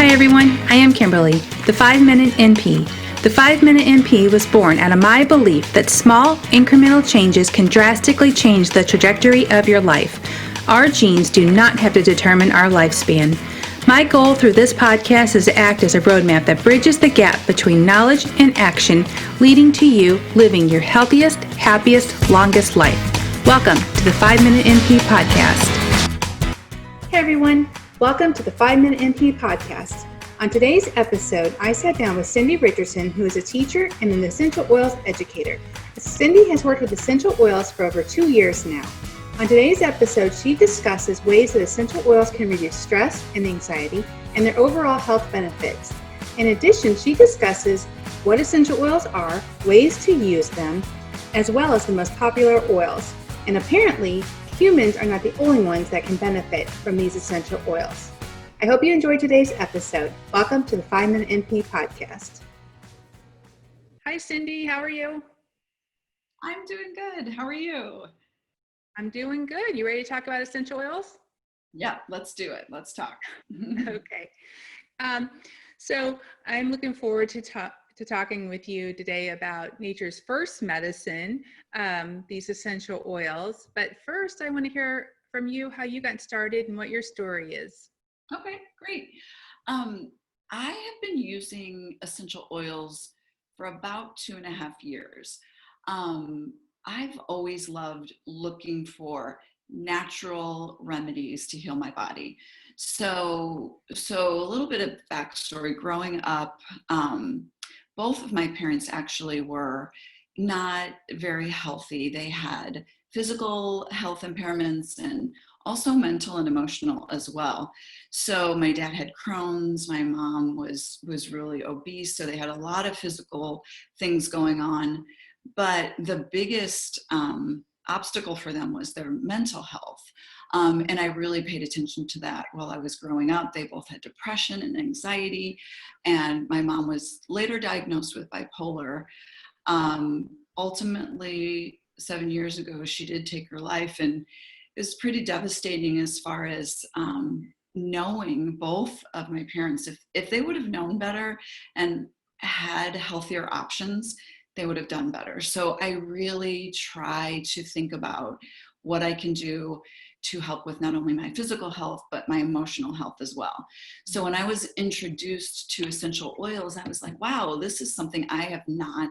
Hi everyone, I am Kimberly, the 5-Minute NP. The 5-Minute NP was born out of my belief that small, incremental changes can drastically change the trajectory of your life. Our genes do not have to determine our lifespan. My goal through this podcast is to act as a roadmap that bridges the gap between knowledge and action, leading to you living your healthiest, happiest, longest life. Welcome to the 5-Minute NP podcast. Hey everyone. Welcome to the 5-Minute NP podcast. On today's episode, I sat down with Cindy Richardson, who is a teacher and an essential oils educator. Cindy has worked with essential oils for over 2 years now. On today's episode, she discusses ways that essential oils can reduce stress and anxiety and their overall health benefits. In addition, she discusses what essential oils are, ways to use them, as well as the most popular oils. And apparently, humans are not the only ones that can benefit from these essential oils. I hope you enjoyed today's episode. Welcome to the 5-Minute NP podcast. Hi, Cindy. How are you? I'm doing good. How are you? I'm doing good. You ready to talk about essential oils? Yeah, let's do it. Let's talk. Okay. So I'm looking forward to talking with you today about nature's first medicine, these essential oils. But first, I want to hear from you how you got started and what your story is. Okay, great. I have been using essential oils for about 2.5 years. I've always loved looking for natural remedies to heal my body. So a little bit of backstory. Growing up, both of my parents actually were not very healthy. They had physical health impairments and also mental and emotional as well. So my dad had Crohn's, my mom was really obese, so they had a lot of physical things going on. But the biggest obstacle for them was their mental health. And I really paid attention to that while I was growing up. They both had depression and anxiety, and my mom was later diagnosed with bipolar. Ultimately, 7 years ago, she did take her life, and it was pretty devastating as far as knowing both of my parents. If they would have known better and had healthier options, they would have done better. So I really try to think about what I can do to help with not only my physical health, but my emotional health as well. So when I was introduced to essential oils, I was like, wow, this is something I have not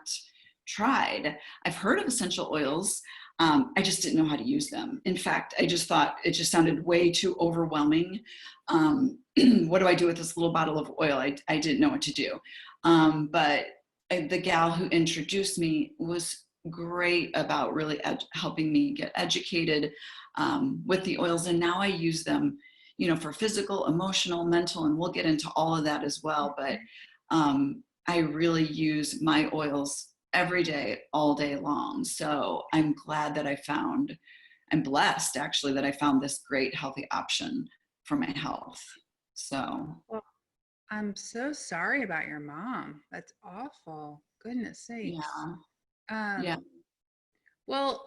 tried. I've heard of essential oils. I just didn't know how to use them. In fact, I just thought it just sounded way too overwhelming. What do I do with this little bottle of oil? I didn't know what to do. But the gal who introduced me was great about really helping me get educated with the oils. And now I use them, for physical, emotional, mental, and we'll get into all of that as well. But I really use my oils every day, all day long. So I'm glad that I'm blessed actually that I found this great healthy option for my health. So. Well, I'm so sorry about your mom. That's awful. Goodness sakes. Yeah. Well,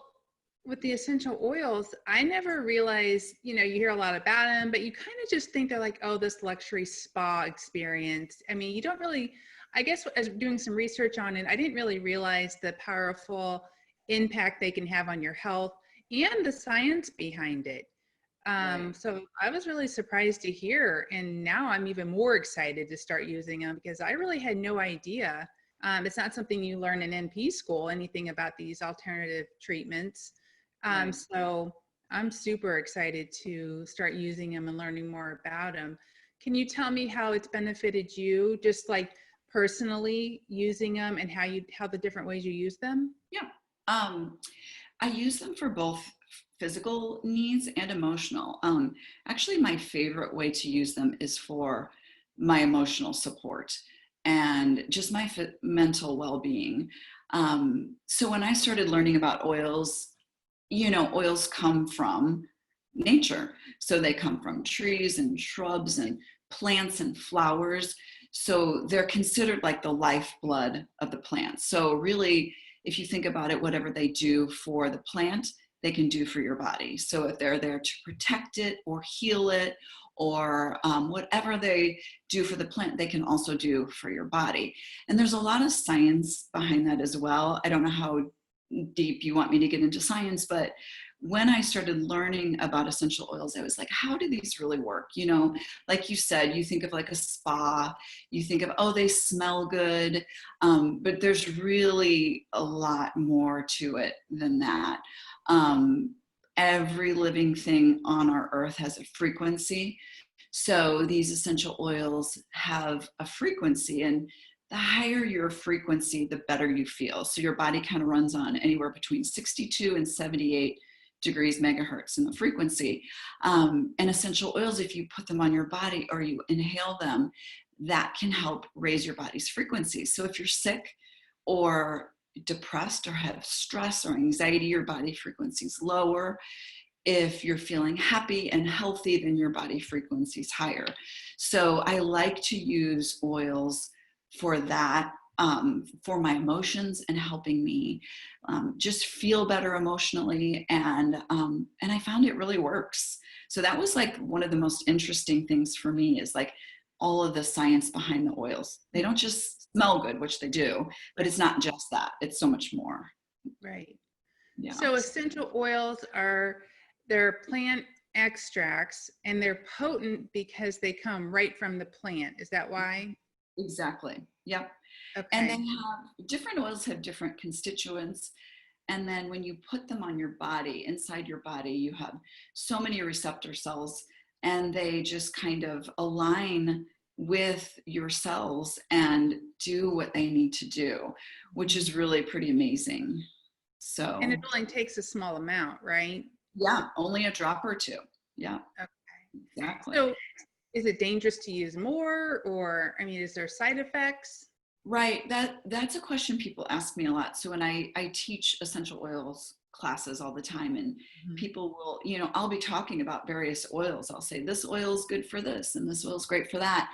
with the essential oils, I never realized, you hear a lot about them, but you kind of just think they're like, oh, this luxury spa experience. I mean, you don't really, I guess as doing some research on it, I didn't really realize the powerful impact they can have on your health and the science behind it. Right. So I was really surprised to hear, and now I'm even more excited to start using them because I really had no idea. It's not something you learn in NP school, anything about these alternative treatments. Right. So I'm super excited to start using them and learning more about them. Can you tell me how it's benefited you, just like personally using them and how the different ways you use them? Yeah. I use them for both physical needs and emotional. Actually, my favorite way to use them is for my emotional support and just my mental well-being. So when I started learning about oils, oils come from nature. So they come from trees and shrubs and plants and flowers. So they're considered like the lifeblood of the plant. So really, if you think about it, whatever they do for the plant, they can do for your body. So if they're there to protect it or heal it, or whatever they do for the plant, they can also do for your body. And there's a lot of science behind that as well. I don't know how deep you want me to get into science, but when I started learning about essential oils, I was like, how do these really work? You know, like you said, you think of like a spa, you think of, oh, they smell good, but there's really a lot more to it than that. Every living thing on our earth has a frequency. So these essential oils have a frequency, and the higher your frequency, the better you feel. So your body kind of runs on anywhere between 62 and 78 degrees megahertz in the frequency. And essential oils, if you put them on your body or you inhale them, that can help raise your body's frequency. So if you're sick or depressed or have stress or anxiety, your body frequency is lower. If you're feeling happy and healthy, then your body frequency is higher. So I like to use oils for that, for my emotions and helping me just feel better emotionally. And I found it really works. So that was like one of the most interesting things for me, is like all of the science behind the oils. They don't just smell good, which they do, but it's not just that. It's so much more. Right. Yeah. So essential oils they're plant extracts, and they're potent because they come right from the plant. Is that why? Exactly. Yep. Okay. And they have different oils have different constituents. And then when you put them on your body, inside your body, you have so many receptor cells, and they just kind of align with your cells and do what they need to do, which is really pretty amazing. So, and it only takes a small amount, right? yeah, only a drop or two. Yeah. Okay. Exactly. So is it dangerous to use more, or, I mean, is there side effects? Right. That's a question people ask me a lot. So when I teach essential oils classes all the time, and people will, you know, I'll be talking about various oils. I'll say this oil is good for this and this oil is great for that.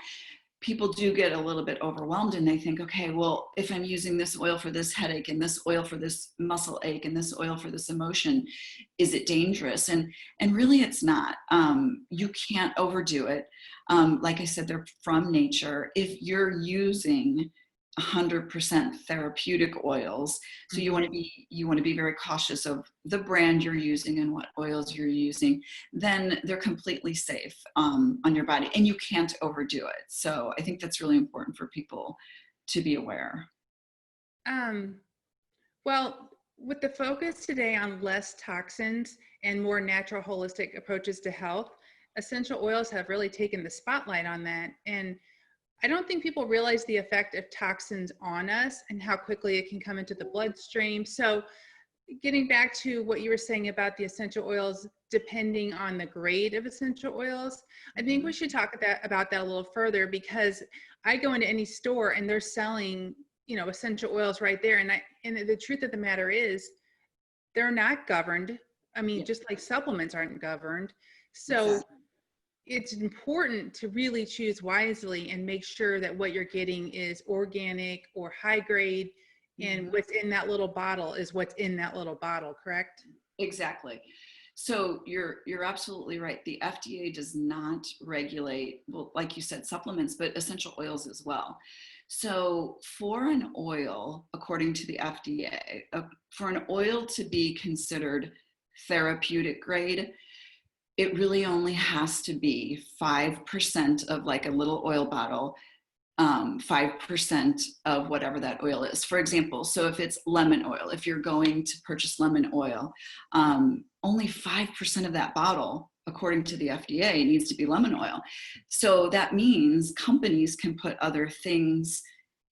People do get a little bit overwhelmed, and they think, okay, well, if I'm using this oil for this headache and this oil for this muscle ache and this oil for this emotion, is it dangerous? And really it's not. You can't overdo it. Like I said, they're from nature. If you're using 100% therapeutic oils, so you want to be very cautious of the brand you're using and what oils you're using, then they're completely safe on your body, and you can't overdo it. So I think that's really important for people to be aware. Well, with the focus today on less toxins and more natural holistic approaches to health, essential oils have really taken the spotlight on that. And I don't think people realize the effect of toxins on us and how quickly it can come into the bloodstream. So getting back to what you were saying about the essential oils, depending on the grade of essential oils, I think we should talk about that a little further, because I go into any store and they're selling, you know, essential oils right there. And the truth of the matter is they're not governed. I mean, just like supplements aren't governed. So Exactly. It's important to really choose wisely and make sure that what you're getting is organic or high grade, and what's in that little bottle is what's in that little bottle, correct? Exactly. So you're absolutely right. The FDA does not regulate, well, like you said, supplements, but essential oils as well. So for an oil, according to the FDA, for an oil to be considered therapeutic grade, it really only has to be 5% of, like a little oil bottle, 5% of whatever that oil is. For example, so if it's lemon oil, if you're going to purchase lemon oil, only 5% of that bottle, according to the FDA, needs to be lemon oil. So that means companies can put other things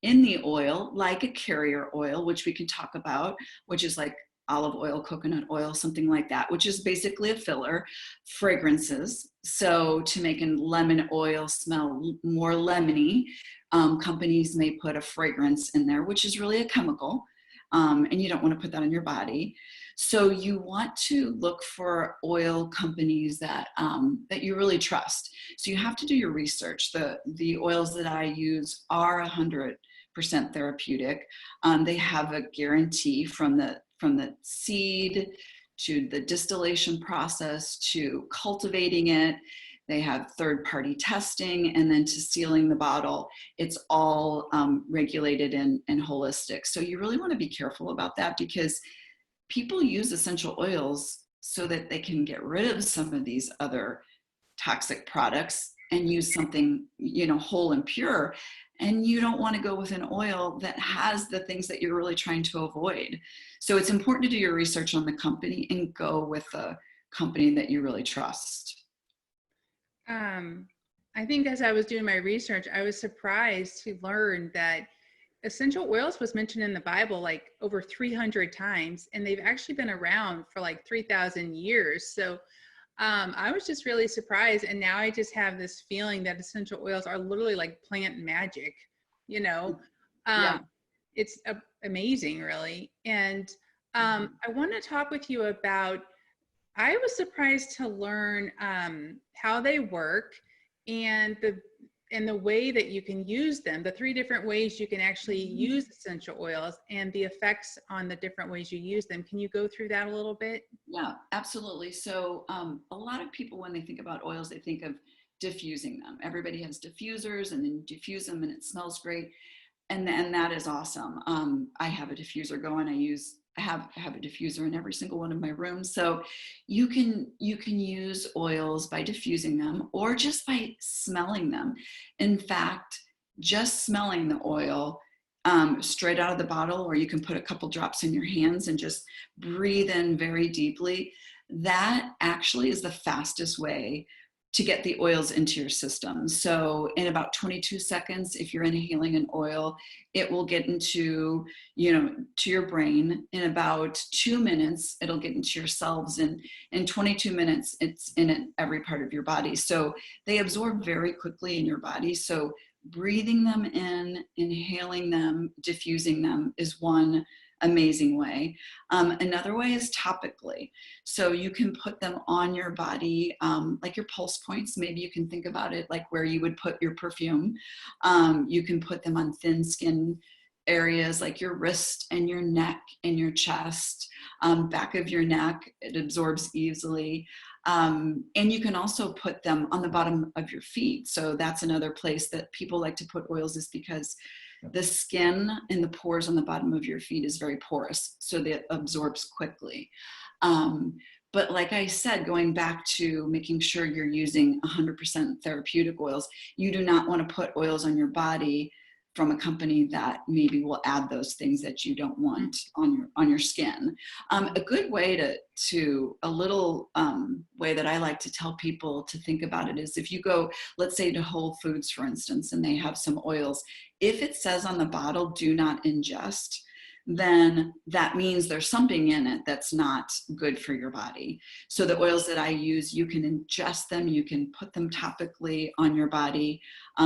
in the oil, like a carrier oil, which we can talk about, which is like olive oil, coconut oil, something like that, which is basically a filler, fragrances. So to make a lemon oil smell more lemony, companies may put a fragrance in there, which is really a chemical, and you don't want to put that on your body. So you want to look for oil companies that that you really trust. So you have to do your research. The oils that I use are 100% therapeutic. They have a guarantee from the seed to the distillation process, to cultivating it. They have third-party testing, and then to sealing the bottle. It's all regulated and holistic. So you really want to be careful about that, because people use essential oils so that they can get rid of some of these other toxic products and use something, you know, whole and pure. And you don't want to go with an oil that has the things that you're really trying to avoid. So it's important to do your research on the company and go with a company that you really trust. I think as I was doing my research, I was surprised to learn that essential oils was mentioned in the Bible like over 300 times, and they've actually been around for like 3,000 years. So I was just really surprised. And now I just have this feeling that essential oils are literally like plant magic, you know. Yeah. It's amazing, really. And I want to talk with you about, I was surprised to learn how they work and the way that you can use them, the 3 different ways you can actually use essential oils and the effects on the different ways you use them. Can you go through that a little bit? Yeah, absolutely. So a lot of people, when they think about oils, they think of diffusing them. Everybody has diffusers, and then you diffuse them and it smells great. And that is awesome. I have a diffuser going. I have a diffuser in every single one of my rooms. So you can use oils by diffusing them or just by smelling them. In fact, just smelling the oil straight out of the bottle, or you can put a couple drops in your hands and just breathe in very deeply. That actually is the fastest way to get the oils into your system. So in about 22 seconds, if you're inhaling an oil, it will get into, you know, to your brain. In about 2 minutes, it'll get into your cells. And in 22 minutes, it's in every part of your body. So they absorb very quickly in your body. So breathing them in, inhaling them, diffusing them is one amazing way. Another way is topically. So you can put them on your body, like your pulse points. Maybe you can think about it like where you would put your perfume. You can put them on thin skin areas like your wrist and your neck and your chest, back of your neck. It absorbs easily. And you can also put them on the bottom of your feet. So that's another place that people like to put oils, is because the skin in the pores on the bottom of your feet is very porous, so that it absorbs quickly. But like I said, going back to making sure you're using 100% therapeutic oils, you do not want to put oils on your body from a company that maybe will add those things that you don't want on your skin. A good way to a little way that I like to tell people to think about it is, if you go, let's say, to Whole Foods, for instance, and they have some oils, if it says on the bottle, do not ingest, then that means there's something in it that's not good for your body. So the oils that I use, you can ingest them, you can put them topically on your body.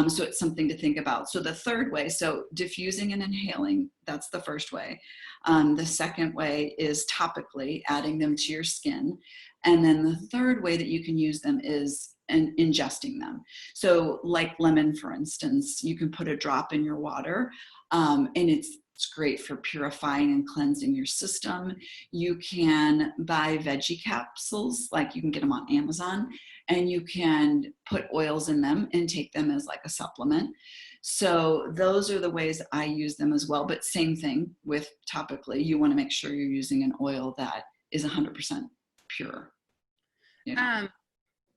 So it's something to think about. So the third way, so diffusing and inhaling, that's the first way. The second way is topically, adding them to your skin. And then the third way that you can use them is ingesting them. So like lemon, for instance, you can put a drop in your water, and it's great for purifying and cleansing your system. You can buy veggie capsules, like you can get them on Amazon, and you can put oils in them and take them as like a supplement. So those are the ways I use them as well. But same thing with topically, you want to make sure you're using an oil that is 100% pure. You know?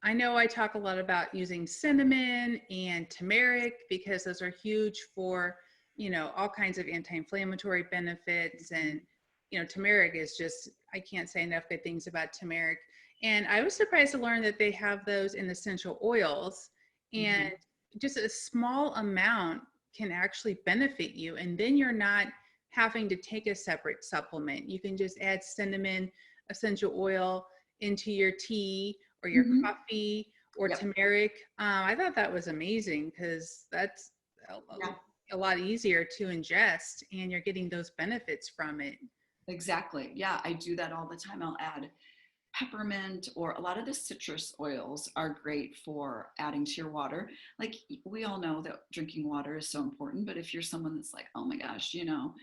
I know I talk a lot about using cinnamon and turmeric because those are huge for, you know, all kinds of anti-inflammatory benefits. And, you know, turmeric is just, I can't say enough good things about turmeric. And I was surprised to learn that they have those in essential oils, and just a small amount can actually benefit you. And then you're not having to take a separate supplement. You can just add cinnamon essential oil into your tea or your coffee, or turmeric. I thought that was amazing, because that's a lot easier to ingest, and you're getting those benefits from it. Exactly. Yeah, I do that all the time. I'll add peppermint, or a lot of the citrus oils are great for adding to your water. Like, we all know that drinking water is so important, but if you're someone that's like, oh my gosh, you know,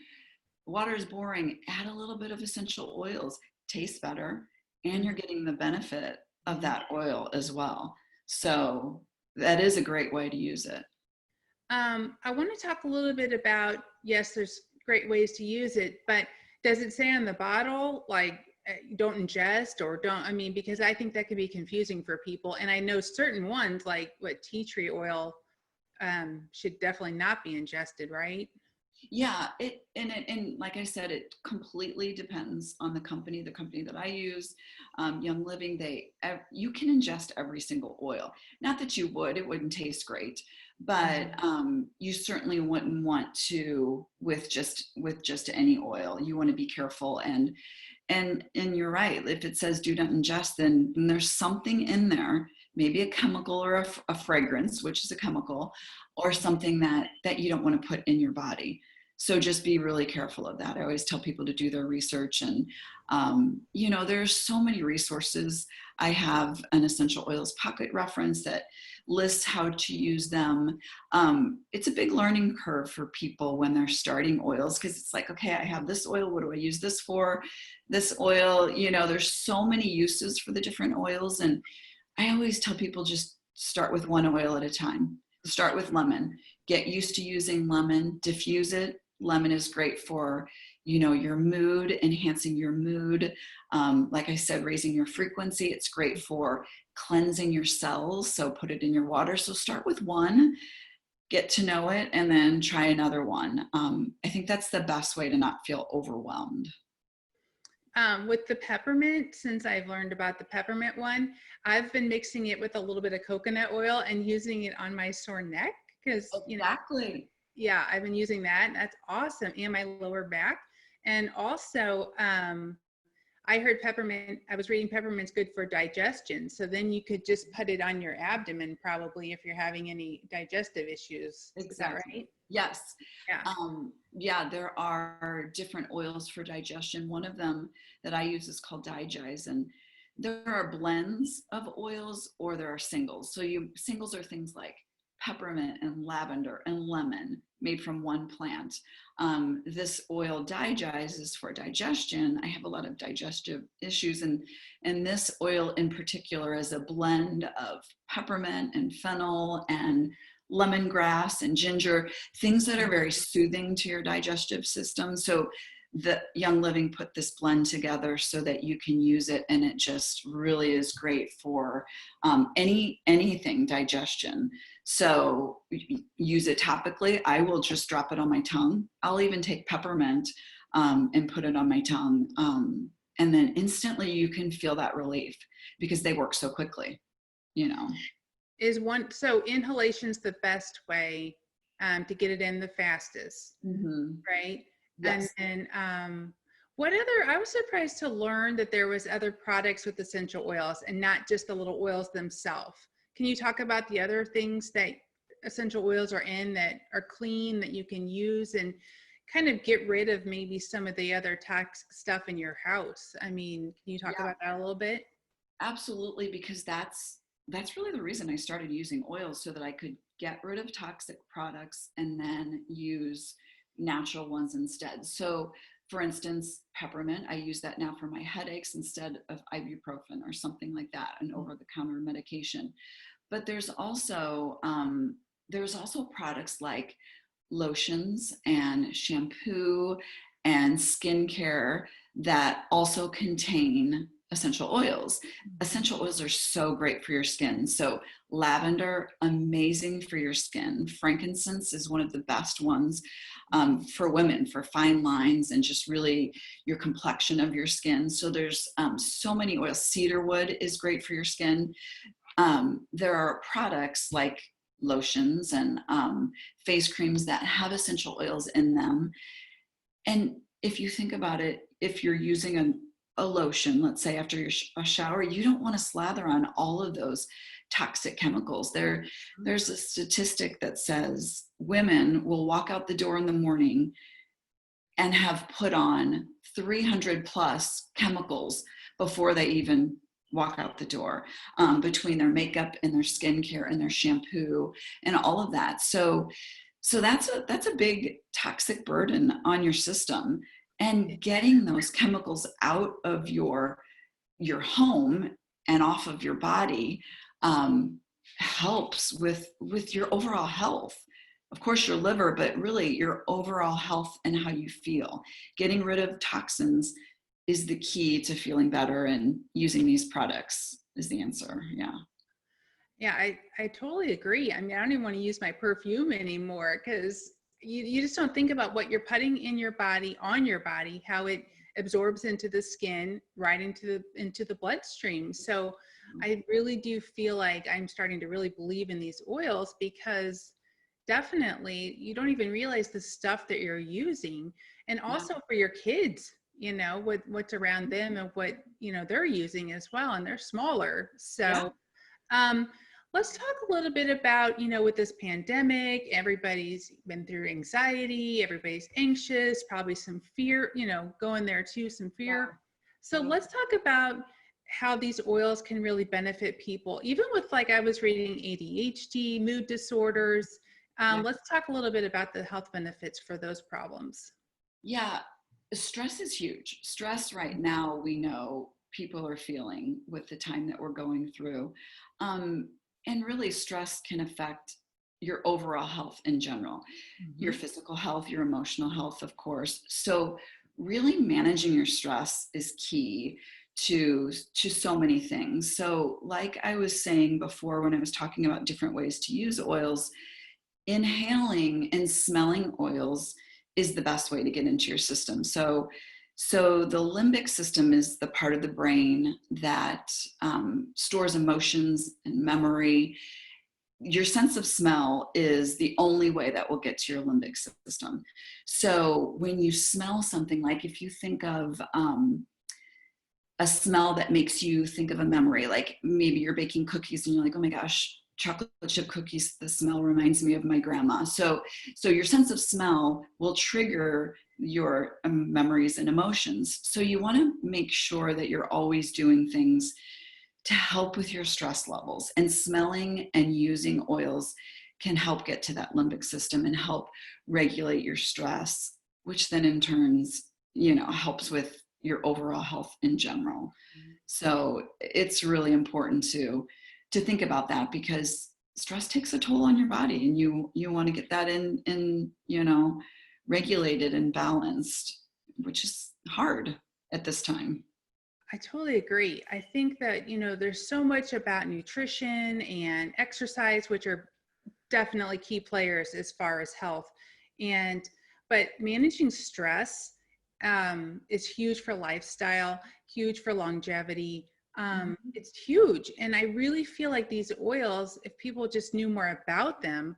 water is boring, add a little bit of essential oils. Tastes better. and you're getting the benefit of that oil as well. So that is a great way to use it. I want to talk a little bit about, yes, there's great ways to use it, but does it say on the bottle, like, don't ingest or don't, I mean, because I think that could be confusing for people. And I know certain ones, like what tea tree oil, should definitely not be ingested, right? Yeah, and like I said, it completely depends on the company that I use. Young Living, you can ingest every single oil. Not that you would, it wouldn't taste great, but you certainly wouldn't want to with just any oil. You want to be careful, and you're right. If it says do not ingest, then there's something in there, maybe a chemical or a fragrance, which is a chemical, or something that you don't want to put in your body. So just be really careful of that. I always tell people to do their research, and there's so many resources. I have an essential oils pocket reference that lists how to use them. It's a big learning curve for people when they're starting oils, because it's like, okay, I have this oil. What do I use this for? This oil, there's so many uses for the different oils. And I always tell people just start with one oil at a time. Start with lemon. Get used to using lemon. Diffuse it. Lemon is great for, your mood, enhancing your mood. Like I said, raising your frequency. It's great for cleansing your cells. So put it in your water. So start with one, get to know it, and then try another one. I think that's the best way to not feel overwhelmed. With the peppermint, since I've learned about the peppermint one, I've been mixing it with a little bit of coconut oil and using it on my sore neck because, Exactly. Yeah, I've been using that. That's awesome. And my lower back. And also, I heard peppermint, I was reading peppermint's good for digestion. So then you could just put it on your abdomen probably if you're having any digestive issues. Exactly. Is that right? Yes. Yeah. There are different oils for digestion. One of them that I use is called Digest, and there are blends of oils or there are singles. So singles are things like peppermint and lavender and lemon made from one plant. This oil Digest is for digestion. I have a lot of digestive issues, and this oil in particular is a blend of peppermint and fennel and lemongrass and ginger, things that are very soothing to your digestive system. So the Young Living put this blend together so that you can use it, and it just really is great for anything digestion. So use it topically. I will just drop it on my tongue. I'll even take peppermint and put it on my tongue, and then instantly you can feel that relief because they work so quickly. So inhalation's the best way to get it in the fastest, right? Yes. And I was surprised to learn that there was other products with essential oils and not just the little oils themselves. Can you talk about the other things that essential oils are in that are clean that you can use and kind of get rid of maybe some of the other toxic stuff in your house? I mean, can you talk about that a little bit? Absolutely, because that's really the reason I started using oils, so that I could get rid of toxic products and then use natural ones instead. So for instance, peppermint, I use that now for my headaches instead of ibuprofen or something like that, an over-the-counter medication. But there's also products like lotions and shampoo and skincare that also contain essential oils. Essential oils are so great for your skin. So lavender, amazing for your skin. Frankincense is one of the best ones for women, for fine lines and just really your complexion of your skin. So there's so many oils. Cedarwood is great for your skin. There are products like lotions and face creams that have essential oils in them. And if you think about it, if you're using a lotion, let's say after a shower, you don't want to slather on all of those toxic chemicals. There's a statistic that says women will walk out the door in the morning and have put on 300 plus chemicals before they even walk out the door, between their makeup and their skincare and their shampoo and all of that. So that's a big toxic burden on your system. And getting those chemicals out of your your home and off of your body helps with your overall health. Of course, your liver, but really your overall health and how you feel. Getting rid of toxins is the key to feeling better, and using these products is the answer. Yeah. Yeah, I totally agree. I mean, I don't even want to use my perfume anymore because you just don't think about what you're putting in your body, on your body, how it absorbs into the skin, right into the bloodstream. So I really do feel like I'm starting to really believe in these oils, because definitely you don't even realize the stuff that you're using. And also for your kids, what's around them and what, they're using as well. And they're smaller. So um, let's talk a little bit about, with this pandemic, everybody's been through anxiety, everybody's anxious, probably some fear, going there too, some fear. So let's talk about how these oils can really benefit people, even with, like, I was reading ADHD, mood disorders. Let's talk a little bit about the health benefits for those problems. Yeah, stress is huge. Stress right now, we know people are feeling with the time that we're going through. And really, stress can affect your overall health in general, your physical health, your emotional health, of course. So really managing your stress is key to so many things. So like I was saying before, when I was talking about different ways to use oils, inhaling and smelling oils is the best way to get into your system. So the limbic system is the part of the brain that stores emotions and memory. Your sense of smell is the only way that will get to your limbic system. So when you smell something, like if you think of a smell that makes you think of a memory, like maybe you're baking cookies and you're like, oh my gosh, chocolate chip cookies, the smell reminds me of my grandma. So your sense of smell will trigger your memories and emotions. So you want to make sure that you're always doing things to help with your stress levels, and smelling and using oils can help get to that limbic system and help regulate your stress, which then in turns, helps with your overall health in general. So it's really important to think about that, because stress takes a toll on your body, and you want to get that in regulated and balanced, which is hard at this time. I totally agree. I think that, there's so much about nutrition and exercise, which are definitely key players as far as health. But managing stress is huge for lifestyle, huge for longevity. It's huge. And I really feel like these oils, if people just knew more about them,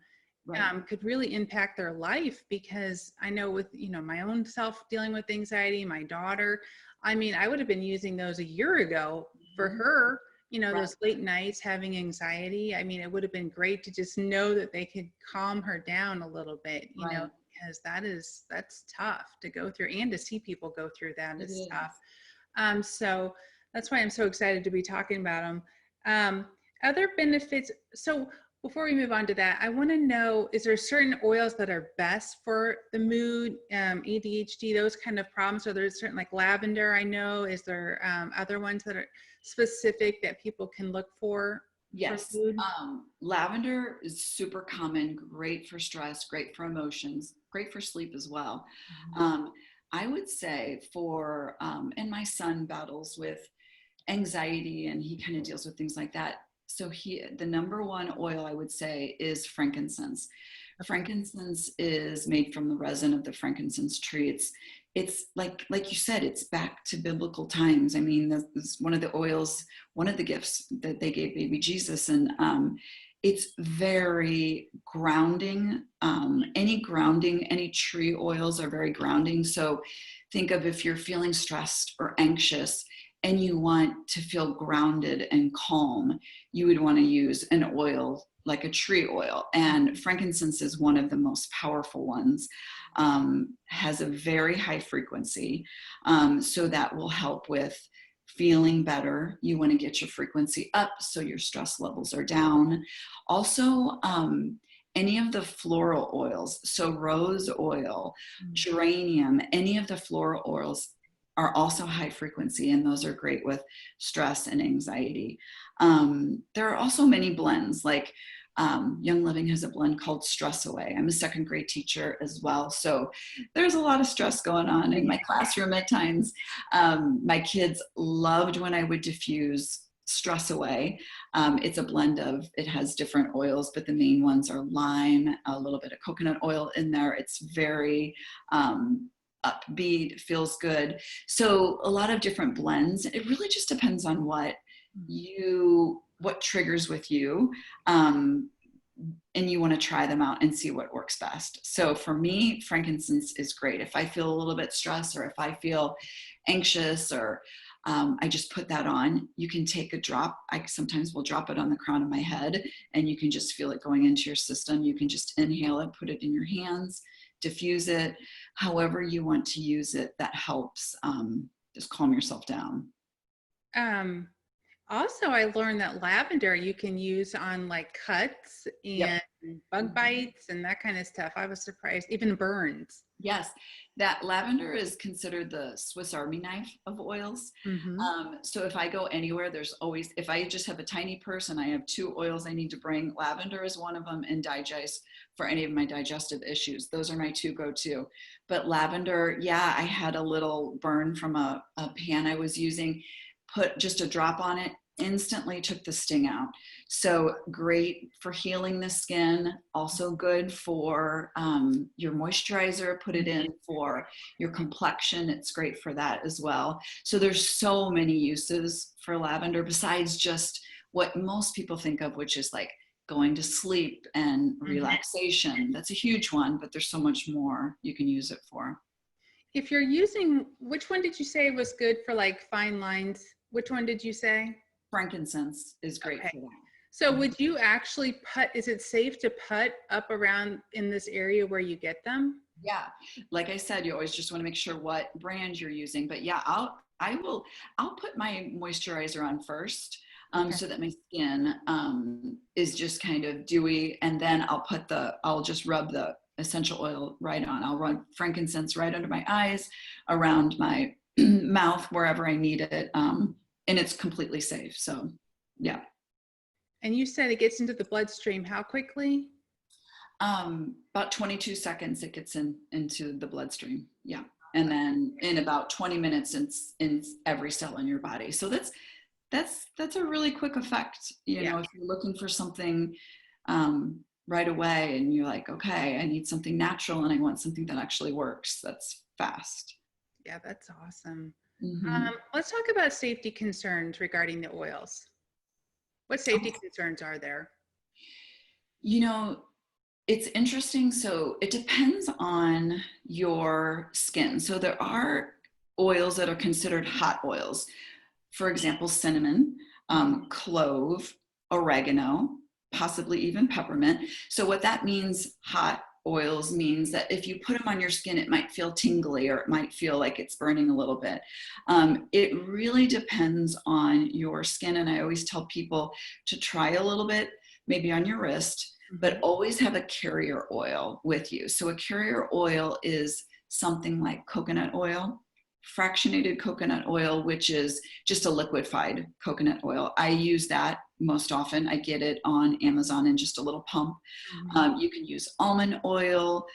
could really impact their life. Because I know with, my own self dealing with anxiety, my daughter, I mean, I would have been using those a year ago for her, those late nights having anxiety. I mean, it would have been great to just know that they could calm her down a little bit, because that's tough to go through, and to see people go through that is tough. So that's why I'm so excited to be talking about them. Other benefits. So before we move on to that, I want to know, is there certain oils that are best for the mood, ADHD, those kind of problems? Or there's certain, like lavender, I know. Is there other ones that are specific that people can look for? Yes. Lavender is super common, great for stress, great for emotions, great for sleep as well. I would say for, and my son battles with anxiety, and he kind of deals with things like that. So the number one oil I would say is frankincense. Frankincense is made from the resin of the frankincense tree. It's like you said, it's back to biblical times. I mean, that's one of the oils, one of the gifts that they gave baby Jesus. And it's very grounding. Any tree oils are very grounding. So think of, if you're feeling stressed or anxious and you want to feel grounded and calm, you would want to use an oil like a tree oil. And frankincense is one of the most powerful ones. Has a very high frequency. So that will help with feeling better. You want to get your frequency up so your stress levels are down. Also, any of the floral oils, so rose oil, geranium, any of the floral oils are also high frequency, and those are great with stress and anxiety. There are also many blends, like Young Living has a blend called Stress Away. I'm a second grade teacher as well, so there's a lot of stress going on in my classroom at times. My kids loved when I would diffuse Stress Away. It's a blend of, it has different oils, but the main ones are lime, a little bit of coconut oil in there. It's very upbeat, feels good. So a lot of different blends. It really just depends on what triggers with you. And you want to try them out and see what works best. So for me, frankincense is great. If I feel a little bit stressed, or if I feel anxious, or I just put that on. You can take a drop. I sometimes will drop it on the crown of my head, and you can just feel it going into your system. You can just inhale it, put it in your hands, diffuse it, however you want to use it. That helps just calm yourself down. Also, I learned that lavender you can use on like cuts and bug bites and that kind of stuff. I was surprised, even burns. Yes, that lavender is considered the Swiss Army knife of oils. So if I go anywhere, there's always, if I just have a tiny purse and I have 2 oils I need to bring, lavender is one of them, and digest for any of my digestive issues. Those are my 2 go-to. But lavender, yeah, I had a little burn from a pan I was using. Put just a drop on it, instantly took the sting out. So great for healing the skin, also good for your moisturizer, put it in for your complexion. It's great for that as well. So there's so many uses for lavender besides just what most people think of, which is like going to sleep and relaxation. That's a huge one, but there's so much more you can use it for. If you're using, which one did you say was good for like fine lines? Which one did you say? Frankincense is great for that. So would you actually put, is it safe to put up around in this area where you get them? Yeah. Like I said, you always just want to make sure what brand you're using, but yeah, I'll put my moisturizer on first. So that my skin is just kind of dewy, and then I'll just rub the essential oil right on. I'll rub frankincense right under my eyes, around my mouth, wherever I need it. And it's completely safe. So yeah. And you said it gets into the bloodstream how quickly? About 22 seconds it gets into the bloodstream. Yeah. And then in about 20 minutes it's in every cell in your body. So that's a really quick effect. You know, if you're looking for something right away and you're like, okay, I need something natural and I want something that actually works, that's fast. Yeah, that's awesome. Let's talk about safety concerns regarding the oils. What safety concerns are there? You know, it's interesting. So it depends on your skin. So there are oils that are considered hot oils. For example, cinnamon, clove, oregano, possibly even peppermint. So what that means, hot oils, means that if you put them on your skin, it might feel tingly, or it might feel like it's burning a little bit. It really depends on your skin. And I always tell people to try a little bit, maybe on your wrist, but always have a carrier oil with you. So a carrier oil is something like coconut oil, fractionated coconut oil, which is just a liquefied coconut oil. I use that most often. I get it on Amazon in just a little pump. You can use almond oil,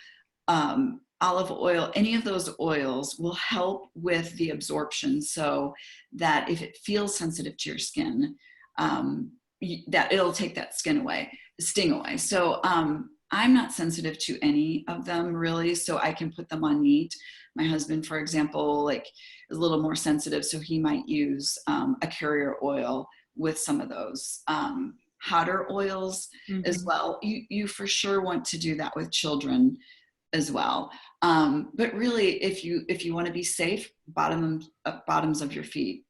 olive oil. Any of those oils will help with the absorption, so that if it feels sensitive to your skin, that it'll take that sting away. So I'm not sensitive to any of them really, so I can put them on neat. My husband, for example, like is a little more sensitive, so he might use a carrier oil with some of those hotter oils as well. You for sure want to do that with children as well. But really, if you want to be safe, bottoms of your feet,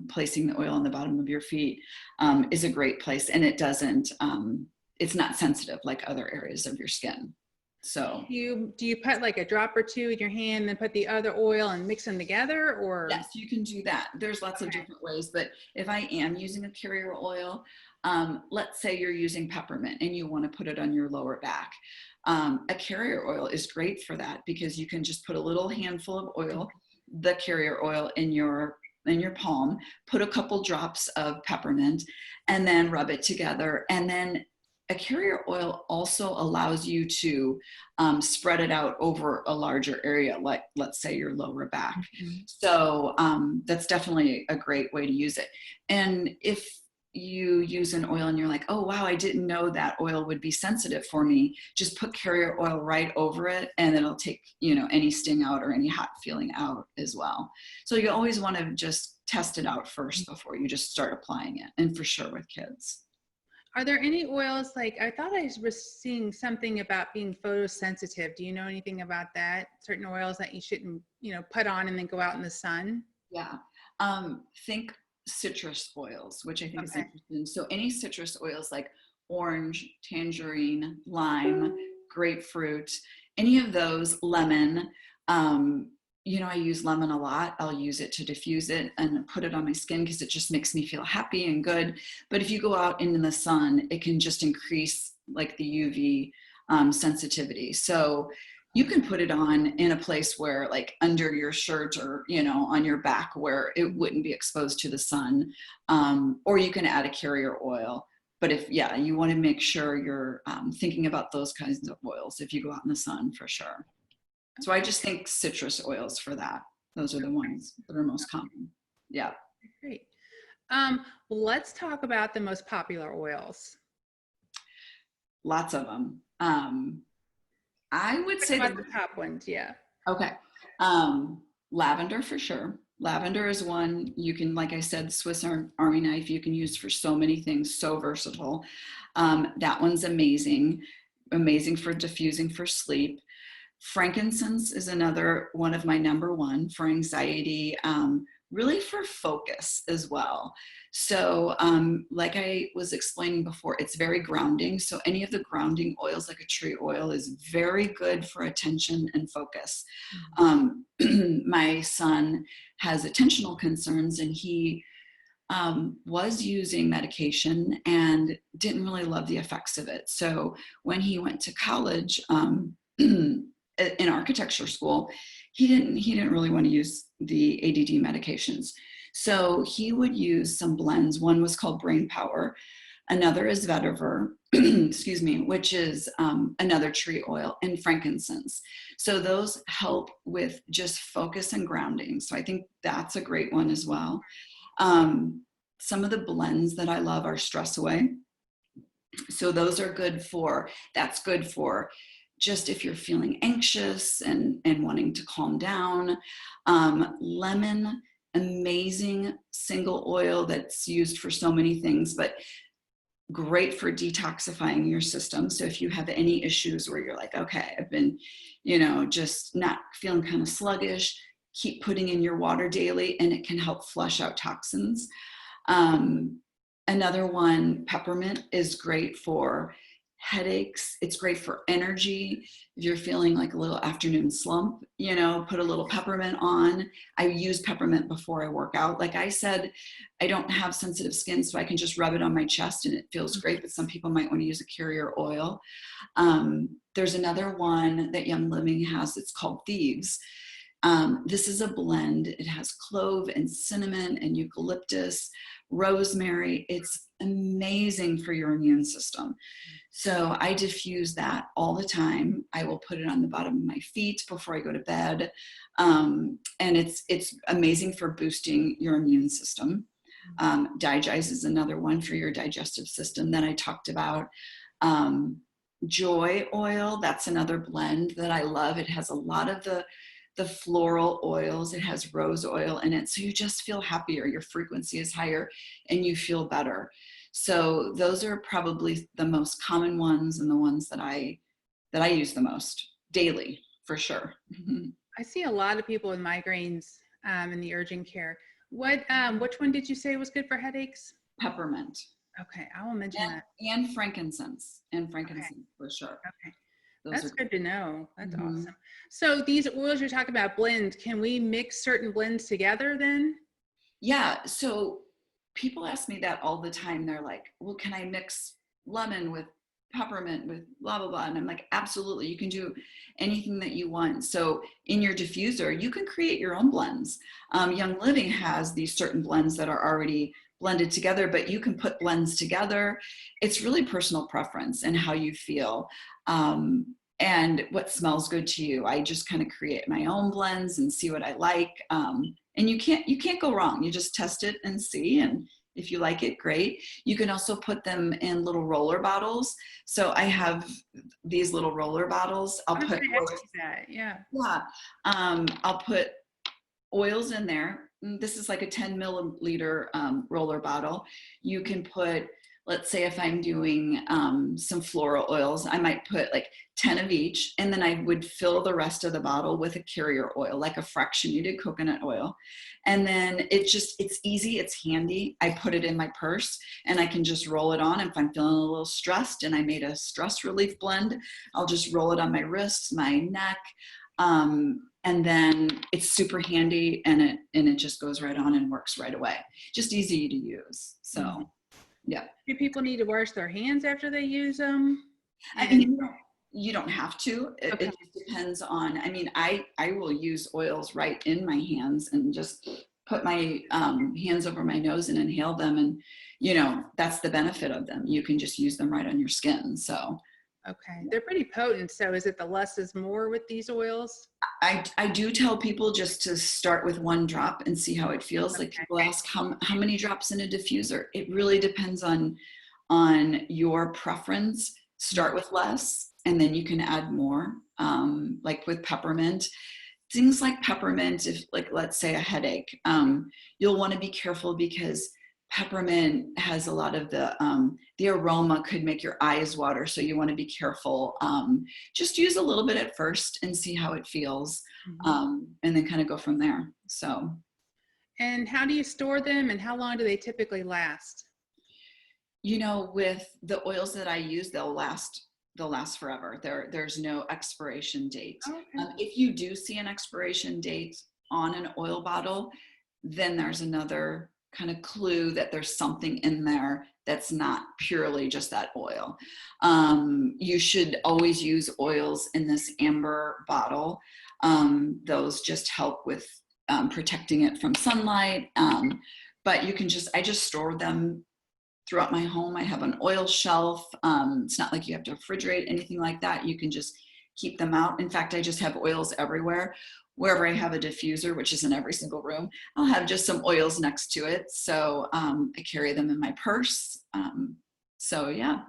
placing the oil on the bottom of your feet is a great place, and it doesn't. It's not sensitive like other areas of your skin. So do you put like a drop or 2 in your hand and then put the other oil and mix them together, or? Yes, you can do that. There's lots of different ways, but if I am using a carrier oil, let's say you're using peppermint and you want to put it on your lower back. A carrier oil is great for that, because you can just put a little handful of oil the carrier oil in your palm, put a couple drops of peppermint, and then rub it together. And then a carrier oil also allows you to spread it out over a larger area, like let's say your lower back. Mm-hmm. So that's definitely a great way to use it. And if you use an oil and you're like, oh wow, I didn't know that oil would be sensitive for me, just put carrier oil right over it and it'll take, you know, any sting out or any hot feeling out as well. So you always want to just test it out first before you just start applying it, and for sure with kids. Are there any oils, like I thought I was seeing something about being photosensitive? Do you know anything about that? Certain oils that you shouldn't, you know, put on and then go out in the sun? Yeah. Think citrus oils, which I think is interesting. So any citrus oils like orange, tangerine, lime, grapefruit, any of those, lemon. You know, I use lemon a lot. I'll use it to diffuse it and put it on my skin because it just makes me feel happy and good. But if you go out into the sun, it can just increase like the UV sensitivity. So you can put it on in a place where, like under your shirt or, you know, on your back where it wouldn't be exposed to the sun. Or you can add a carrier oil. But if, yeah, you want to make sure you're thinking about those kinds of oils if you go out in the sun, for sure. So I just think citrus oils for that. Those are the ones that are most common. Yeah. Great. Well, let's talk about the most popular oils. Lots of them. I would say about the top ones. Yeah. Okay. Lavender for sure. Lavender is one you can, like I said, Swiss Army knife, you can use for so many things, so versatile. That one's amazing. Amazing for diffusing for sleep. Frankincense is another one of my number one for anxiety, really for focus as well. So like I was explaining before, it's very grounding. So any of the grounding oils like a tree oil is very good for attention and focus. My son has attentional concerns and he was using medication and didn't really love the effects of it. So when he went to college, in architecture school, he didn't really want to use the ADD medications. So he would use some blends. One was called Brain Power. Another is vetiver, excuse me, which is another tree oil, and frankincense. So those help with just focus and grounding. So I think that's a great one as well. Some of the blends that I love are Stress Away. So those are good for, that's good for just if you're feeling anxious and wanting to calm down. Lemon, amazing single oil that's used for so many things, but great for detoxifying your system. So if you have any issues where you're like, okay, I've been, you know, just not feeling kind of sluggish, keep putting in your water daily and it can help flush out toxins. Another one, peppermint, is great for headaches. It's great for energy. If you're feeling like a little afternoon slump, you know, put a little peppermint on. I use peppermint before I work out. Like I said, I don't have sensitive skin, so I can just rub it on my chest and it feels great, but some people might want to use a carrier oil. There's another one that Young Living has. It's called Thieves. This is a blend. It has clove and cinnamon and eucalyptus, rosemary. It's amazing for your immune system. So I diffuse that all the time. I will put it on the bottom of my feet before I go to bed. And it's amazing for boosting your immune system. Digest is another one for your digestive system that I talked about. Joy oil, that's another blend that I love. It has a lot of the floral oils. It has rose oil in it. So you just feel happier, your frequency is higher and you feel better. So those are probably the most common ones and the ones that I use the most daily, for sure. I see a lot of people with migraines in the urgent care. Which one did you say was good for headaches? Peppermint. Okay, I will mention that. And frankincense. For sure. Okay. That's good to know. That's Mm-hmm. awesome. So these oils you're talking about, blends, can we mix certain blends together then? Yeah. So people ask me that all the time. They're like, well, can I mix lemon with peppermint with blah, blah, blah. And I'm like, absolutely, you can do anything that you want. So in your diffuser, you can create your own blends. Young Living has these certain blends that are already blended together, but you can put blends together. It's really personal preference and how you feel. And what smells good to you. I just kind of create my own blends and see what I like. And you can't go wrong. You just test it and see. And if you like it, great. You can also put them in little roller bottles. So I have these little roller bottles. I'll put that. Yeah. Yeah. I'll put oils in there. This is like a 10 milliliter roller bottle. You can put, let's say if I'm doing some floral oils, I might put like 10 of each, and then I would fill the rest of the bottle with a carrier oil, like a fractionated coconut oil. And then it's easy, it's handy. I put it in my purse and I can just roll it on. If I'm feeling a little stressed and I made a stress relief blend, I'll just roll it on my wrists, my neck. And then it's super handy, and it just goes right on and works right away. Just easy to use. So, yeah. Do people need to wash their hands after they use them? I mean, you don't have to. It Okay. just depends on, I mean, I will use oils right in my hands and just put my hands over my nose and inhale them. And, that's the benefit of them. You can just use them right on your skin. So. Okay. They're pretty potent. So is it the less is more with these oils? I do tell people just to start with 1 drop and see how it feels. Like people ask how many drops in a diffuser. It really depends on your preference. Start with less, and then you can add more. Like with peppermint, things like peppermint, if like, let's say a headache, you'll want to be careful because peppermint has a lot of the aroma could make your eyes water. So you want to be careful. Just use a little bit at first and see how it feels. And then kind of go from there. So. And how do you store them, and how long do they typically last? With the oils that I use, they'll last forever. There's no expiration date. Okay. If you do see an expiration date on an oil bottle, then there's another kind of clue that there's something in there that's not purely just that oil. You should always use oils in this amber bottle. Those just help with protecting it from sunlight. But I just store them throughout my home. I have an oil shelf. It's not like you have to refrigerate, anything like that. You can just keep them out. In fact, I just have oils everywhere. Wherever I have a diffuser, which is in every single room, I'll have just some oils next to it. So I carry them in my purse. So yeah,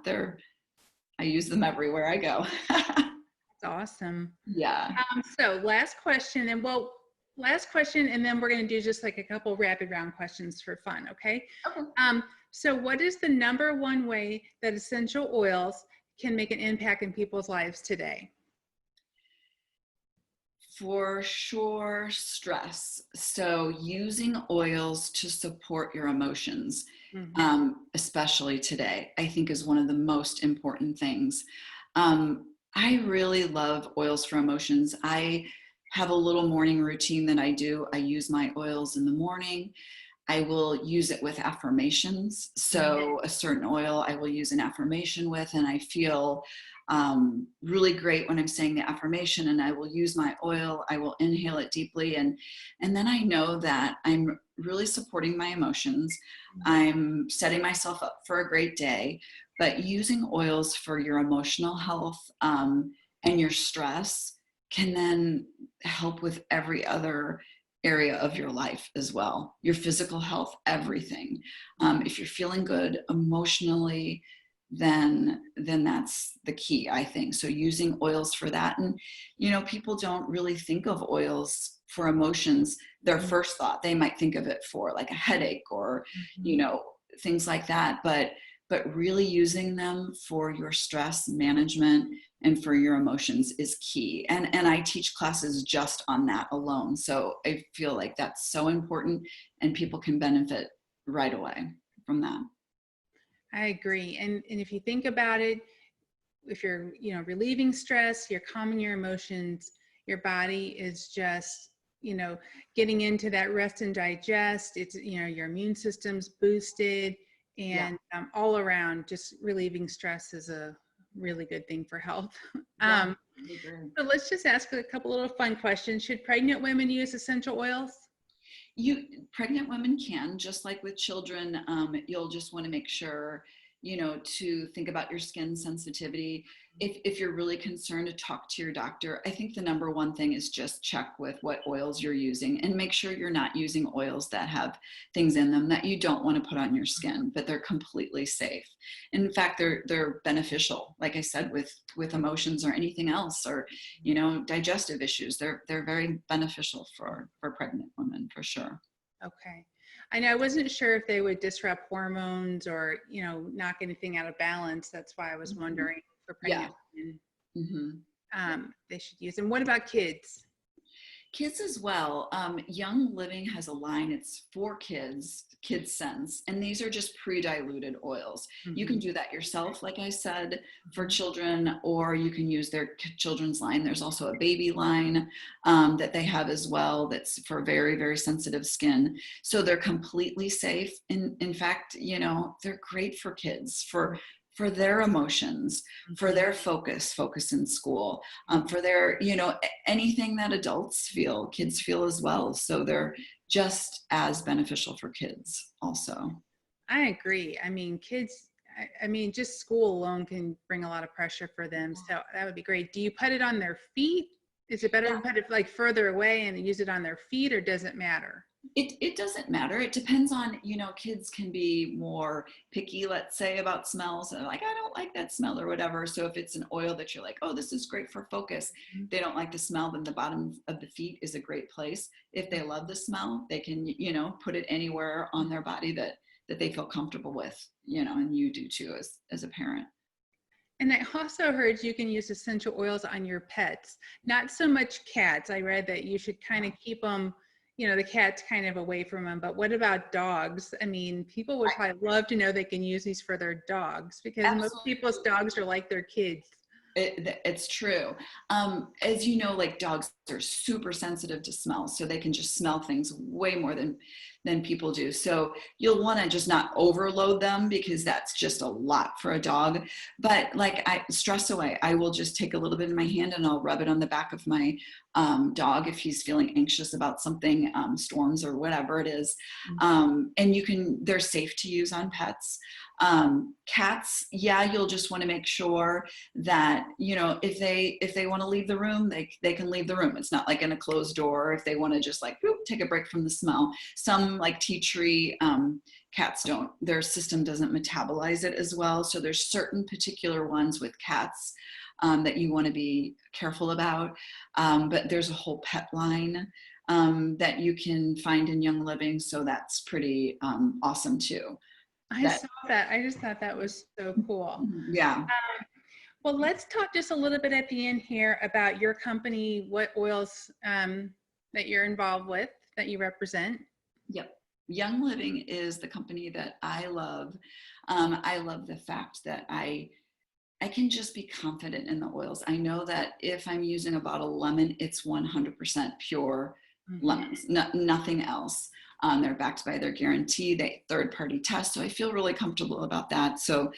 I use them everywhere I go. That's awesome. Yeah. So last question, and then we're going to do just like a couple rapid round questions for fun. Okay. Okay. So what is the #1 way that essential oils can make an impact in people's lives today? For sure, stress. So using oils to support your emotions, especially today, I think is one of the most important things. I really love oils for emotions. I have a little morning routine that I do. I use my oils in the morning. I will use it with affirmations. So a certain oil I will use an affirmation with, and I feel really great when I'm saying the affirmation, and I will use my oil. I will inhale it deeply, and then I know that I'm really supporting my emotions. I'm setting myself up for a great day. But using oils for your emotional health and your stress can then help with every other area of your life as well. Your physical health, everything. If you're feeling good emotionally, then that's the key, I think. So using oils for that. And people don't really think of oils for emotions. Their first thought, they might think of it for like a headache or things like that, but really using them for your stress management and for your emotions is key. And I teach classes just on that alone. So I feel like that's so important, and people can benefit right away from that. I agree. And if you think about it, if you're, relieving stress, you're calming your emotions, your body is just, getting into that rest and digest. It's, your immune system's boosted, and all around just relieving stress is a really good thing for health. Yeah, I agree. So let's just ask a couple little fun questions. Should pregnant women use essential oils? Pregnant women can, just like with children. You'll just want to make sure, to think about your skin sensitivity. If you're really concerned, to talk to your doctor. I think the number one thing is just check with what oils you're using and make sure you're not using oils that have things in them that you don't want to put on your skin, but they're completely safe. In fact, they're beneficial. Like I said, with emotions or anything else, or digestive issues, they're very beneficial for pregnant women for sure. Okay. I know I wasn't sure if they would disrupt hormones or, knock anything out of balance. That's why I was wondering for pregnant women, they should use. And what about kids? Kids as well. Young Living has a line, it's for kids, Sense, and these are just pre-diluted oils. You can do that yourself, like I said, for children, or you can use their children's line. There's also a baby line that they have as well that's for very, very sensitive skin. So they're completely safe. In fact, they're great for kids, for their emotions, for their focus in school, for their, anything that adults feel, kids feel as well. So they're just as beneficial for kids also. I agree. I mean, kids, just school alone can bring a lot of pressure for them. So that would be great. Do you put it on their feet? Is it better to put it like further away and use it on their feet, or does it matter? It doesn't matter. It depends on, kids can be more picky, let's say, about smells. And like, I don't like that smell or whatever. So if it's an oil that you're like, oh, this is great for focus, they don't like the smell, then the bottom of the feet is a great place. If they love the smell, they can, put it anywhere on their body that they feel comfortable with, and you do too as a parent. And I also heard you can use essential oils on your pets, not so much cats. I read that you should kind of keep them, the cat's kind of away from them. But what about dogs? I mean, people would probably love to know they can use these for their dogs, because most people's dogs are like their kids. It's true. As you know, like dogs are super sensitive to smell, so they can just smell things way more than people do. So you'll want to just not overload them, because that's just a lot for a dog. But like stress away, I will just take a little bit in my hand and I'll rub it on the back of my dog if he's feeling anxious about something, storms or whatever it is. And they're safe to use on pets. Cats, you'll just want to make sure that, if they want to leave the room, they can leave the room. It's not like in a closed door. If they want to just like take a break from the smell, some like tea tree cats their system doesn't metabolize it as well. So there's certain particular ones with cats that you want to be careful about. But there's a whole pet line that you can find in Young Living. So that's pretty awesome too. I saw that. I just thought that was so cool. Yeah. Well, let's talk just a little bit at the end here about your company, what oils that you're involved with, that you represent. Yep. Young Living is the company that I love. I love the fact that I can just be confident in the oils. I know that if I'm using a bottle of lemon, it's 100% pure lemons, nothing else. They're backed by their guarantee, they third-party test. So I feel really comfortable about that. So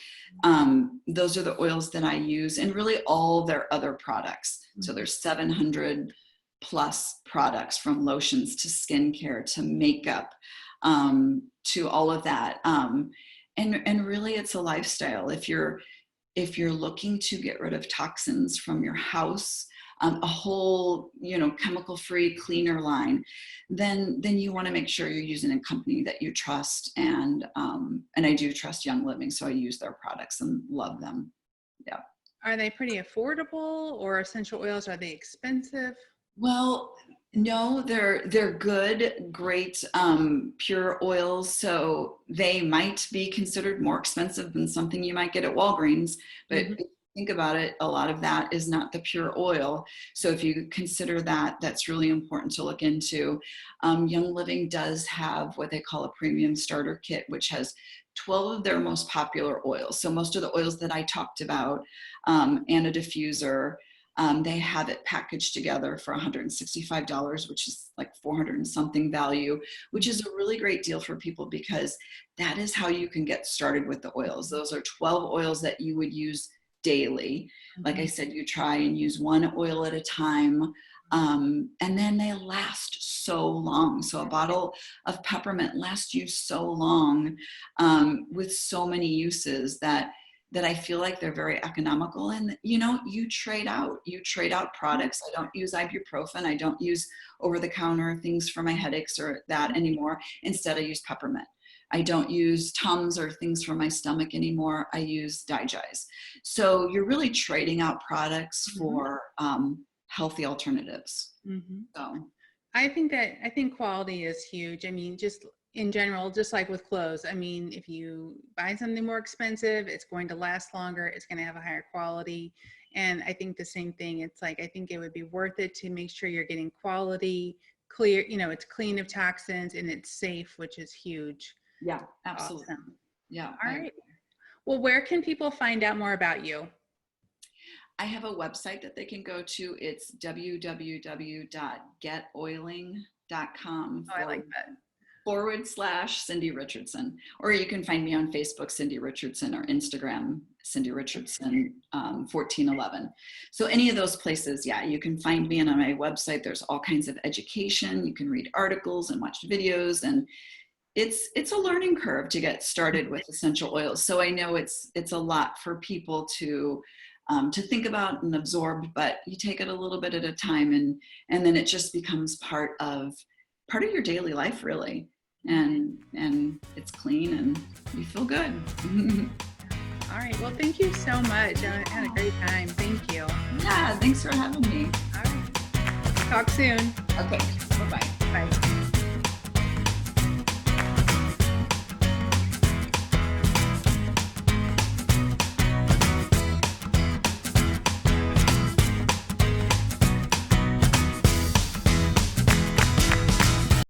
those are the oils that I use, and really all their other products. So there's 700 plus products, from lotions to skincare to makeup, to all of that. And really it's a lifestyle. If you're looking to get rid of toxins from your house, a whole, chemical-free cleaner line, then you want to make sure you're using a company that you trust. And I do trust Young Living, so I use their products and love them. Yeah. Are they pretty affordable, or essential oils, are they expensive? Well, no, they're good, great, pure oils. So they might be considered more expensive than something you might get at Walgreens, but if you think about it, a lot of that is not the pure oil. So if you consider that, that's really important to look into. Young Living does have what they call a premium starter kit, which has 12 of their most popular oils. So most of the oils that I talked about, and a diffuser, they have it packaged together for $165, which is like 400 and something value, which is a really great deal for people, because that is how you can get started with the oils. Those are 12 oils that you would use daily. Like I said, you try and use one oil at a time. And then they last so long. So a bottle of peppermint lasts you so long, with so many uses that I feel like they're very economical. And you trade out products. I don't use ibuprofen. I don't use over-the-counter things for my headaches or that anymore. Instead, I use peppermint. I don't use Tums or things for my stomach anymore. I use Digize. So you're really trading out products for healthy alternatives. So I think quality is huge. I mean, just in general, just like with clothes. I mean, if you buy something more expensive, it's going to last longer. It's going to have a higher quality. And I think the same thing. It's like, I think it would be worth it to make sure you're getting quality, clear, it's clean of toxins and it's safe, which is huge. Yeah, absolutely. Awesome. Yeah. All right. Well, where can people find out more about you? I have a website that they can go to. It's www.getoiling.com. Oh, I like that. /Cindy Richardson. Or you can find me on Facebook, Cindy Richardson, or Instagram, Cindy Richardson 1411. So any of those places, you can find me. And on my website, there's all kinds of education. You can read articles and watch videos, and it's a learning curve to get started with essential oils. So I know it's a lot for people to think about and absorb, but you take it a little bit at a time, and then it just becomes part of your daily life, really. And it's clean and you feel good. All right. Well, thank you so much. I had a great time. Thank you. Yeah, thanks for having me. All right. Talk soon. Okay. Bye-bye. Bye.